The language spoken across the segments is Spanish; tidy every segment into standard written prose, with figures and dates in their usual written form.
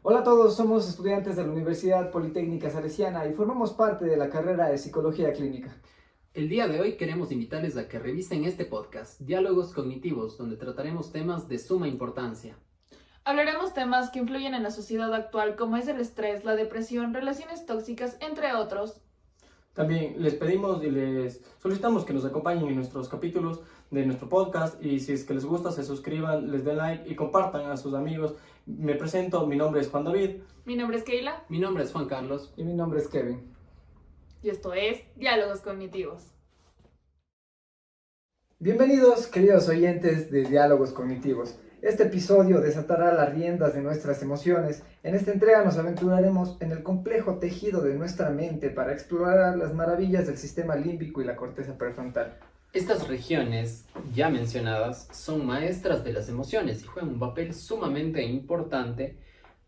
Hola a todos, somos estudiantes de la Universidad Politécnica Salesiana y formamos parte de la carrera de Psicología Clínica. El día de hoy queremos invitarles a que revisen este podcast, Diálogos Cognitivos, donde trataremos temas de suma importancia. Hablaremos temas que influyen en la sociedad actual, como es el estrés, la depresión, relaciones tóxicas, entre otros. También les pedimos y les solicitamos que nos acompañen en nuestros capítulos de nuestro podcast y si es que les gusta se suscriban, les den like y compartan a sus amigos. Me presento, mi nombre es Juan David. Mi nombre es Keila Mi nombre es Juan Carlos. Y mi nombre es Kevin. y esto es Diálogos Cognitivos. Bienvenidos, queridos oyentes de Diálogos Cognitivos. Este episodio desatará las riendas de nuestras emociones. En esta entrega nos aventuraremos en el complejo tejido de nuestra mente para explorar las maravillas del sistema límbico y la corteza prefrontal. Estas regiones, ya mencionadas, son maestras de las emociones y juegan un papel sumamente importante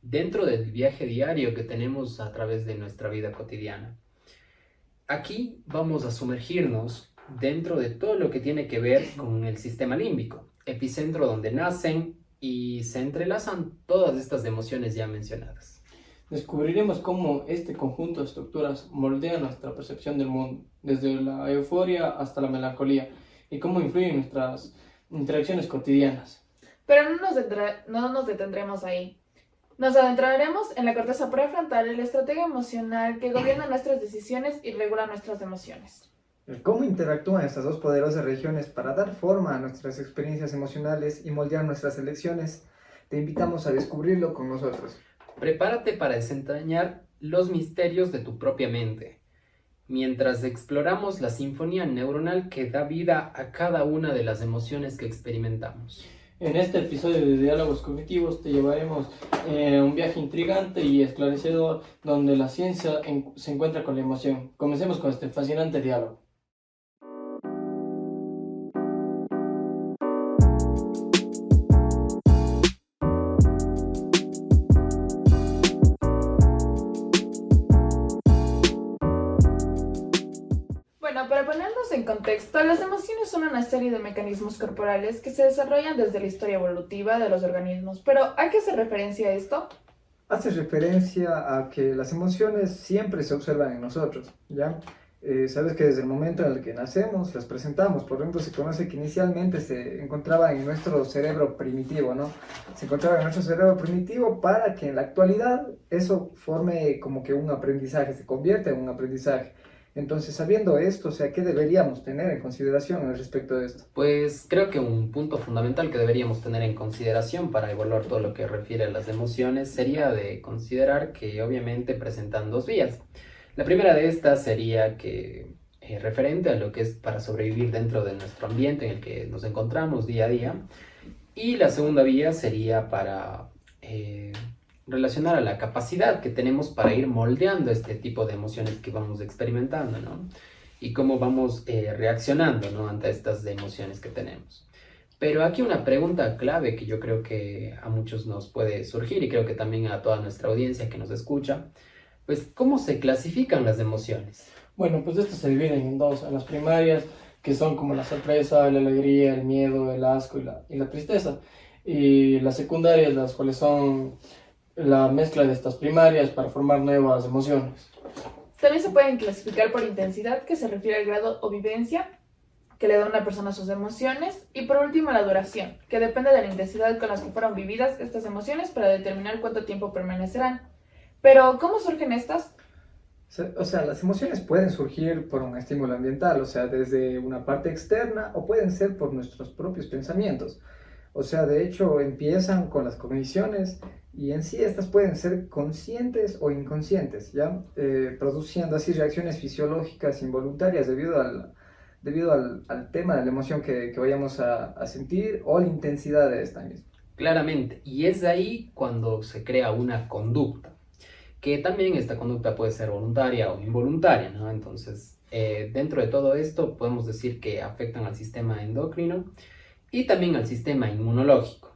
dentro del viaje diario que tenemos a través de nuestra vida cotidiana. Aquí vamos a sumergirnos dentro de todo lo que tiene que ver con el sistema límbico, epicentro donde nacen y se entrelazan todas estas emociones ya mencionadas. Descubriremos cómo este conjunto de estructuras moldea nuestra percepción del mundo, desde la euforia hasta la melancolía, y cómo influyen en nuestras interacciones cotidianas. Pero no nos detendremos ahí. Nos adentraremos en la corteza prefrontal, el estratega emocional que gobierna nuestras decisiones y regula nuestras emociones. ¿Cómo interactúan estas dos poderosas regiones para dar forma a nuestras experiencias emocionales y moldear nuestras elecciones? Te invitamos a descubrirlo con nosotros. Prepárate para desentrañar los misterios de tu propia mente, mientras exploramos la sinfonía neuronal que da vida a cada una de las emociones que experimentamos. En este episodio de Diálogos Cognitivos te llevaremos un viaje intrigante y esclarecedor donde la ciencia se encuentra con la emoción. Comencemos con este fascinante diálogo. Bueno, para ponernos en contexto, las emociones son una serie de mecanismos corporales que se desarrollan desde la historia evolutiva de los organismos. Pero, ¿a qué se referencia esto? Hace referencia a que las emociones siempre se observan en nosotros, ¿ya? Sabes que desde el momento en el que nacemos las presentamos. Por ejemplo, se conoce que inicialmente se encontraba en nuestro cerebro primitivo, ¿no? Se encontraba en nuestro cerebro primitivo para que en la actualidad eso forme como que un aprendizaje, se convierte en un aprendizaje. Entonces, sabiendo esto, o sea, ¿qué deberíamos tener en consideración al respecto de esto? Pues creo que un punto fundamental que deberíamos tener en consideración para evaluar todo lo que refiere a las emociones sería de considerar que obviamente presentan dos vías. La primera de estas sería que referente a lo que es para sobrevivir dentro de nuestro ambiente en el que nos encontramos día a día, y la segunda vía sería para relacionar a la capacidad que tenemos para ir moldeando este tipo de emociones que vamos experimentando, ¿no? Y cómo vamos reaccionando, ¿no? Ante estas emociones que tenemos. Pero aquí una pregunta clave que yo creo que a muchos nos puede surgir y creo que también a toda nuestra audiencia que nos escucha, pues ¿cómo se clasifican las emociones? Bueno, pues estas se dividen en dos, en las primarias, que son como la sorpresa, la alegría, el miedo, el asco y la tristeza. Y las secundarias, las cuales son la mezcla de estas primarias para formar nuevas emociones. También se pueden clasificar por intensidad, que se refiere al grado o vivencia que le da una persona a sus emociones. Y por último, la duración, que depende de la intensidad con la que fueron vividas estas emociones para determinar cuánto tiempo permanecerán. Pero, ¿cómo surgen estas? O sea, las emociones pueden surgir por un estímulo ambiental, o sea, desde una parte externa o pueden ser por nuestros propios pensamientos. O sea, de hecho, empiezan con las cogniciones y en sí estas pueden ser conscientes o inconscientes, ¿ya? Produciendo así reacciones fisiológicas involuntarias debido al tema de la emoción que vayamos a sentir o la intensidad de esta misma. Claramente, y es ahí cuando se crea una conducta, que también esta conducta puede ser voluntaria o involuntaria, ¿no? Entonces, dentro de todo esto podemos decir que afectan al sistema endocrino y también al sistema inmunológico,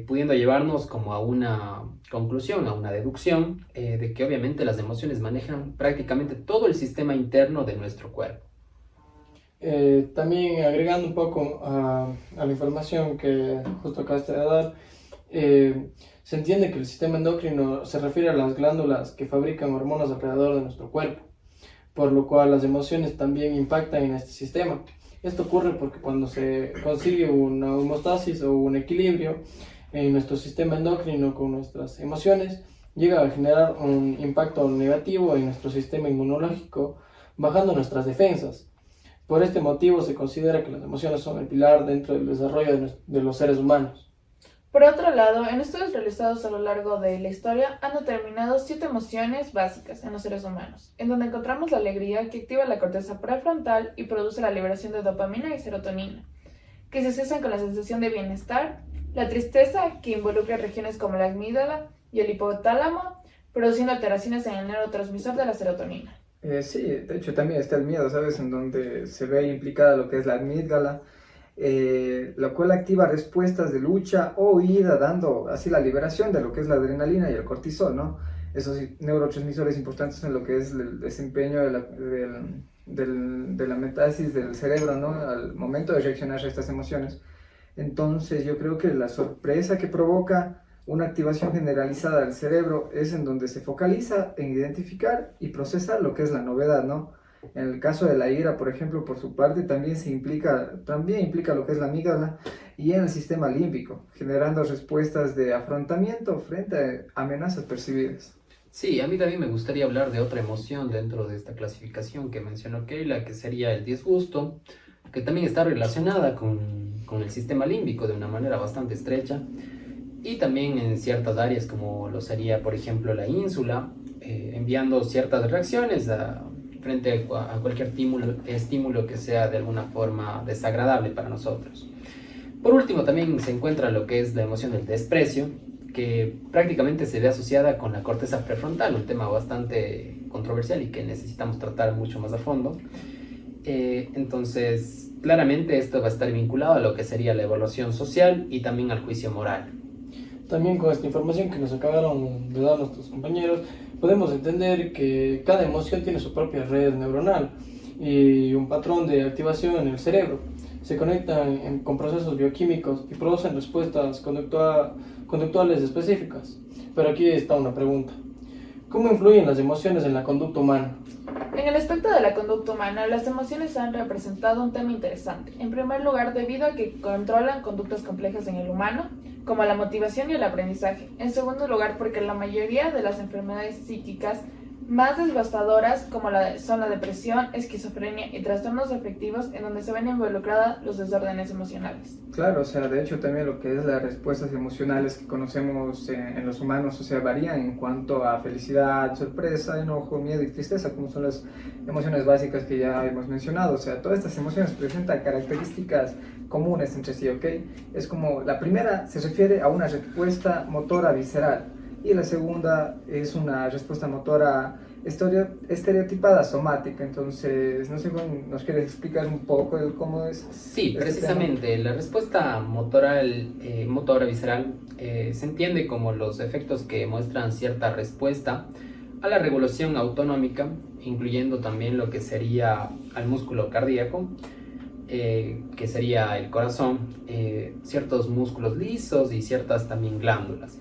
pudiendo llevarnos como a una conclusión, a una deducción, de que obviamente las emociones manejan prácticamente todo el sistema interno de nuestro cuerpo. También agregando un poco a la información que justo acabaste de dar, Se entiende que el sistema endocrino se refiere a las glándulas que fabrican hormonas alrededor de nuestro cuerpo, por lo cual las emociones también impactan en este sistema. Esto ocurre porque cuando se consigue una homeostasis o un equilibrio en nuestro sistema endocrino con nuestras emociones, llega a generar un impacto negativo en nuestro sistema inmunológico, bajando nuestras defensas. Por este motivo se considera que las emociones son el pilar dentro del desarrollo de los seres humanos. Por otro lado, en estudios realizados a lo largo de la historia han determinado 7 emociones básicas en los seres humanos, en donde encontramos la alegría, que activa la corteza prefrontal y produce la liberación de dopamina y serotonina, que se asocian con la sensación de bienestar; la tristeza, que involucra regiones como la amígdala y el hipotálamo, produciendo alteraciones en el neurotransmisor de la serotonina. Sí, de hecho también está el miedo, ¿sabes? En donde se ve implicada lo que es la amígdala, lo cual activa respuestas de lucha o huida, dando así la liberación de lo que es la adrenalina y el cortisol, ¿no? Esos neurotransmisores importantes en lo que es el desempeño de la metástasis del cerebro, ¿no? Al momento de reaccionar a estas emociones. Entonces yo creo que la sorpresa que provoca una activación generalizada del cerebro es en donde se focaliza en identificar y procesar lo que es la novedad, ¿no? En el caso de la ira, por ejemplo, por su parte, también implica lo que es la amígdala y en el sistema límbico, generando respuestas de afrontamiento frente a amenazas percibidas. Sí, a mí también me gustaría hablar de otra emoción dentro de esta clasificación que mencionó Keila, que sería el disgusto, que también está relacionada con el sistema límbico de una manera bastante estrecha, y también en ciertas áreas como lo sería, por ejemplo, la ínsula, enviando ciertas reacciones frente a cualquier estímulo que sea de alguna forma desagradable para nosotros. Por último, también se encuentra lo que es la emoción del desprecio, que prácticamente se ve asociada con la corteza prefrontal, un tema bastante controversial y que necesitamos tratar mucho más a fondo. Entonces, claramente esto va a estar vinculado a lo que sería la evaluación social y también al juicio moral. También con esta información que nos acabaron de dar nuestros compañeros, podemos entender que cada emoción tiene su propia red neuronal y un patrón de activación en el cerebro. Se conectan con procesos bioquímicos y producen respuestas conductuales específicas. Pero aquí está una pregunta. ¿Cómo influyen las emociones en la conducta humana? En el aspecto de la conducta humana, las emociones han representado un tema interesante. En primer lugar, debido a que controlan conductas complejas en el humano, como la motivación y el aprendizaje. En segundo lugar, porque la mayoría de las enfermedades psíquicas más devastadoras, como son la depresión, esquizofrenia y trastornos afectivos, en donde se ven involucradas los desórdenes emocionales. Claro, o sea, de hecho también lo que es las respuestas emocionales que conocemos en los humanos, o sea, varían en cuanto a felicidad, sorpresa, enojo, miedo y tristeza, como son las emociones básicas que ya hemos mencionado. O sea, todas estas emociones presentan características comunes entre sí, ¿ok? Es como, la primera se refiere a una respuesta motora visceral y la segunda es una respuesta motora estereotipada somática. Entonces, no sé, ¿nos quieres explicar un poco de cómo es? Sí, precisamente, la respuesta motora visceral se entiende como los efectos que muestran cierta respuesta a la regulación autonómica, incluyendo también lo que sería al músculo cardíaco, que sería el corazón, ciertos músculos lisos y ciertas también glándulas.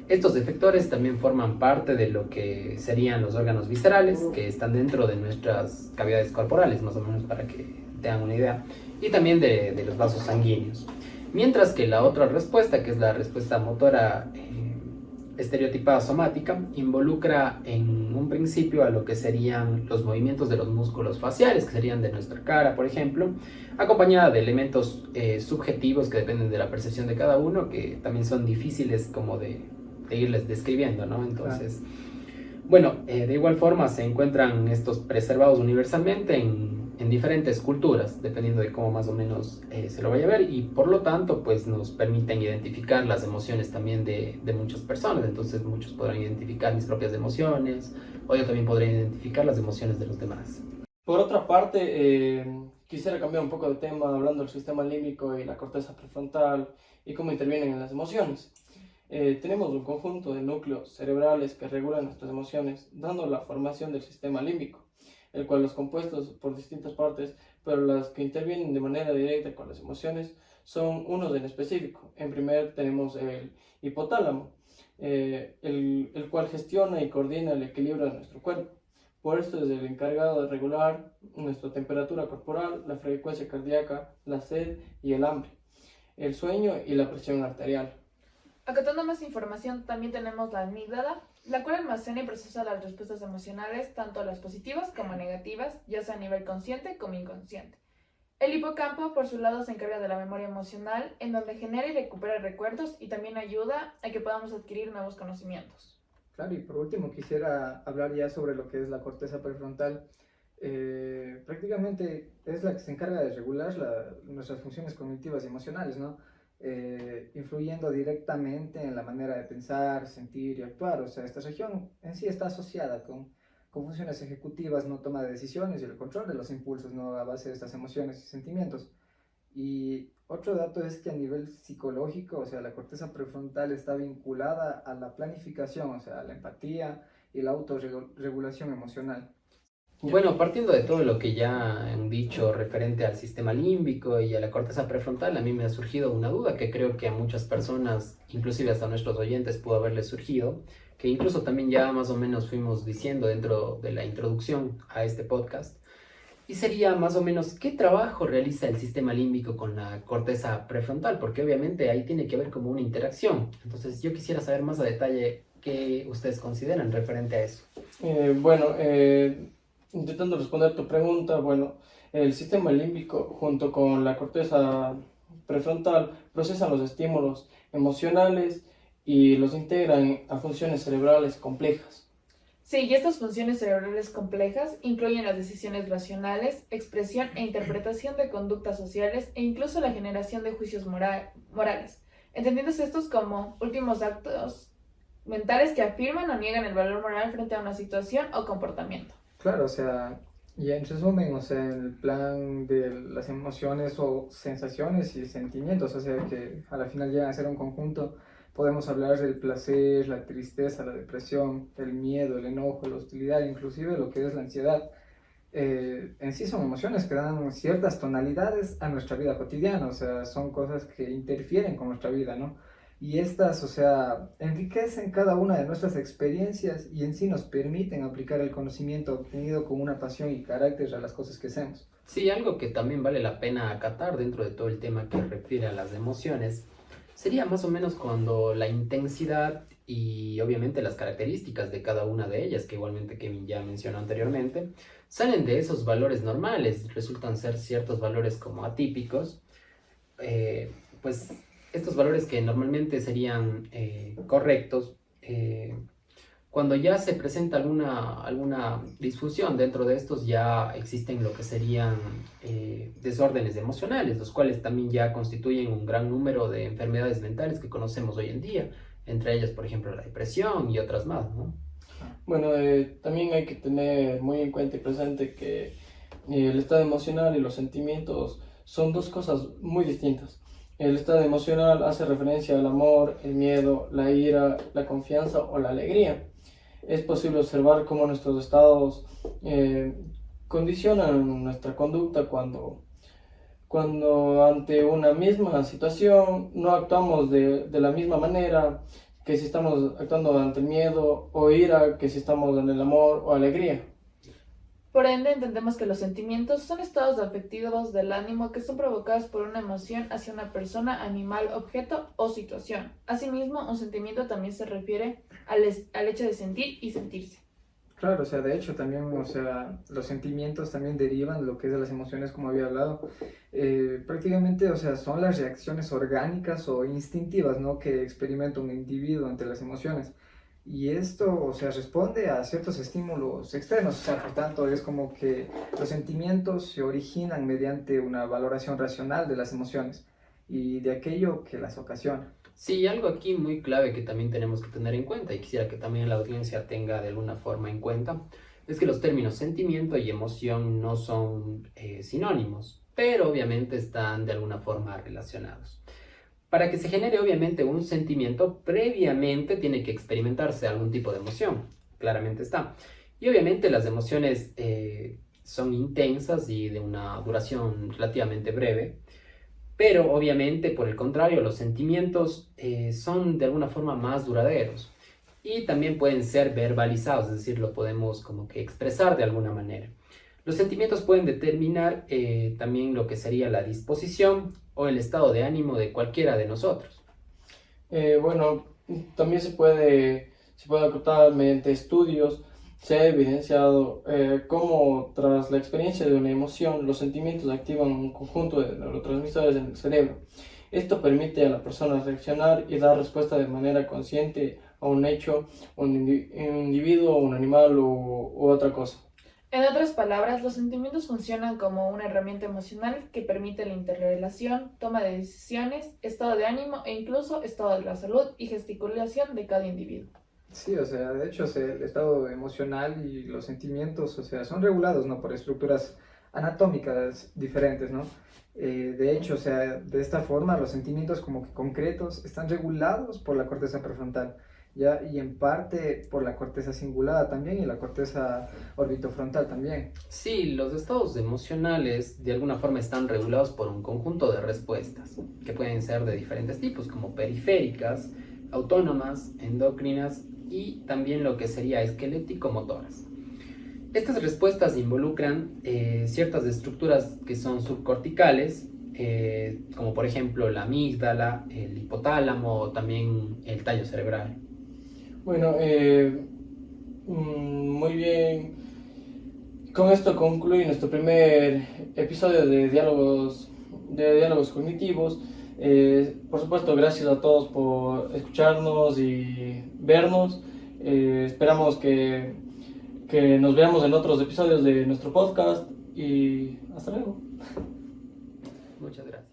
Estos efectores también forman parte de lo que serían los órganos viscerales, que están dentro de nuestras cavidades corporales, más o menos para que tengan una idea, y también de los vasos sanguíneos. Mientras que la otra respuesta, que es la respuesta motora estereotipada somática, involucra en un principio a lo que serían los movimientos de los músculos faciales, que serían de nuestra cara, por ejemplo, acompañada de elementos subjetivos que dependen de la percepción de cada uno, que también son difíciles como de irles describiendo, ¿no? Entonces, bueno, de igual forma se encuentran estos preservados universalmente en diferentes culturas, dependiendo de cómo más o menos se lo vaya a ver, y por lo tanto, pues nos permiten identificar las emociones también de muchas personas. Entonces muchos podrán identificar mis propias emociones, o yo también podré identificar las emociones de los demás. Por otra parte, quisiera cambiar un poco de tema hablando del sistema límbico y la corteza prefrontal y cómo intervienen en las emociones. Tenemos un conjunto de núcleos cerebrales que regulan nuestras emociones, dando la formación del sistema límbico, el cual es compuesto por distintas partes, pero las que intervienen de manera directa con las emociones son unos en específico. En primer tenemos el hipotálamo, el cual gestiona y coordina el equilibrio de nuestro cuerpo. Por esto es el encargado de regular nuestra temperatura corporal, la frecuencia cardíaca, la sed y el hambre, el sueño y la presión arterial. Acotando más información, también tenemos la amígdala, la cual almacena y procesa las respuestas emocionales, tanto las positivas como negativas, ya sea a nivel consciente como inconsciente. El hipocampo, por su lado, se encarga de la memoria emocional, en donde genera y recupera recuerdos y también ayuda a que podamos adquirir nuevos conocimientos. Claro, y por último quisiera hablar ya sobre lo que es la corteza prefrontal. Prácticamente es la que se encarga de regular nuestras funciones cognitivas y emocionales, ¿no? Influyendo directamente en la manera de pensar, sentir y actuar. O sea, esta región en sí está asociada con funciones ejecutivas, no toma de decisiones y el control de los impulsos, ¿no? A base de estas emociones y sentimientos. Y otro dato es que a nivel psicológico, o sea, la corteza prefrontal está vinculada a la planificación, o sea, a la empatía y la autorregulación emocional. Bueno, partiendo de todo lo que ya han dicho referente al sistema límbico y a la corteza prefrontal, a mí me ha surgido una duda que creo que a muchas personas, inclusive hasta a nuestros oyentes, pudo haberles surgido, que incluso también ya más o menos fuimos diciendo dentro de la introducción a este podcast, y sería más o menos qué trabajo realiza el sistema límbico con la corteza prefrontal, porque obviamente ahí tiene que haber como una interacción. Entonces yo quisiera saber más a detalle qué ustedes consideran referente a eso. Intentando responder tu pregunta, bueno, el sistema límbico junto con la corteza prefrontal procesan los estímulos emocionales y los integran a funciones cerebrales complejas. Sí, y estas funciones cerebrales complejas incluyen las decisiones racionales, expresión e interpretación de conductas sociales e incluso la generación de juicios morales, entendiéndose estos como últimos actos mentales que afirman o niegan el valor moral frente a una situación o comportamiento. Claro, o sea, y en resumen, o sea, en el plan de las emociones o sensaciones y sentimientos, o sea, que a la final llegan a ser un conjunto, podemos hablar del placer, la tristeza, la depresión, el miedo, el enojo, la hostilidad, inclusive lo que es la ansiedad. En sí son emociones que dan ciertas tonalidades a nuestra vida cotidiana, o sea, son cosas que interfieren con nuestra vida, ¿no? Y estas, o sea, enriquecen cada una de nuestras experiencias y en sí nos permiten aplicar el conocimiento obtenido con una pasión y carácter a las cosas que hacemos. Sí, algo que también vale la pena acatar dentro de todo el tema que refiere a las emociones sería más o menos cuando la intensidad y obviamente las características de cada una de ellas, que igualmente Kevin ya mencionó anteriormente, salen de esos valores normales, resultan ser ciertos valores como atípicos, pues estos valores que normalmente serían correctos, cuando ya se presenta alguna disfunción dentro de estos, ya existen lo que serían desórdenes emocionales, los cuales también ya constituyen un gran número de enfermedades mentales que conocemos hoy en día, entre ellas, por ejemplo, la depresión y otras más, ¿no? Bueno, también hay que tener muy en cuenta y presente que el estado emocional y los sentimientos son dos cosas muy distintas. El estado emocional hace referencia al amor, el miedo, la ira, la confianza o la alegría. Es posible observar cómo nuestros estados condicionan nuestra conducta cuando ante una misma situación no actuamos de la misma manera que si estamos actuando ante el miedo o ira, que si estamos en el amor o alegría. Por ende, entendemos que los sentimientos son estados afectivos del ánimo que son provocados por una emoción hacia una persona, animal, objeto o situación. Asimismo, un sentimiento también se refiere al hecho de sentir y sentirse. Claro, o sea, de hecho también, o sea, los sentimientos también derivan de lo que es de las emociones, como había hablado. Prácticamente, o sea, son las reacciones orgánicas o instintivas, ¿no? Que experimenta un individuo ante las emociones. Y esto, o sea, responde a ciertos estímulos externos, o sea, por tanto, es como que los sentimientos se originan mediante una valoración racional de las emociones y de aquello que las ocasiona. Sí, algo aquí muy clave que también tenemos que tener en cuenta y quisiera que también la audiencia tenga de alguna forma en cuenta, es que los términos sentimiento y emoción no son sinónimos, pero obviamente están de alguna forma relacionados. Para que se genere obviamente un sentimiento, previamente tiene que experimentarse algún tipo de emoción, claramente está. Y obviamente las emociones son intensas y de una duración relativamente breve, Pero obviamente, por el contrario, los sentimientos son de alguna forma más duraderos y también pueden ser verbalizados, es decir, lo podemos como que expresar de alguna manera. Los sentimientos pueden determinar también lo que sería la disposición o el estado de ánimo de cualquiera de nosotros. Bueno, también se puede acotar mediante estudios. Se ha evidenciado cómo tras la experiencia de una emoción, los sentimientos activan un conjunto de neurotransmisores en el cerebro. Esto permite a la persona reaccionar y dar respuesta de manera consciente a un hecho, un individuo, un animal u otra cosa. En otras palabras, los sentimientos funcionan como una herramienta emocional que permite la interrelación, toma de decisiones, estado de ánimo e incluso estado de la salud y gesticulación de cada individuo. Sí, o sea, de hecho, o sea, el estado emocional y los sentimientos, o sea, son regulados, ¿no? Por estructuras anatómicas diferentes, ¿no? De hecho, o sea, de esta forma, los sentimientos como que concretos están regulados por la corteza prefrontal, ¿ya? Y en parte por la corteza cingulada también y la corteza orbitofrontal también. Sí, los estados emocionales de alguna forma están regulados por un conjunto de respuestas que pueden ser de diferentes tipos, como periféricas, autónomas, endocrinas y también lo que sería esquelético-motoras. Estas respuestas involucran ciertas estructuras que son subcorticales, como por ejemplo la amígdala, el hipotálamo o también el tallo cerebral. Bueno, muy bien. Con esto concluye nuestro primer episodio de diálogos cognitivos. Por supuesto, gracias a todos por escucharnos y vernos. Esperamos que nos veamos en otros episodios de nuestro podcast y hasta luego. Muchas gracias.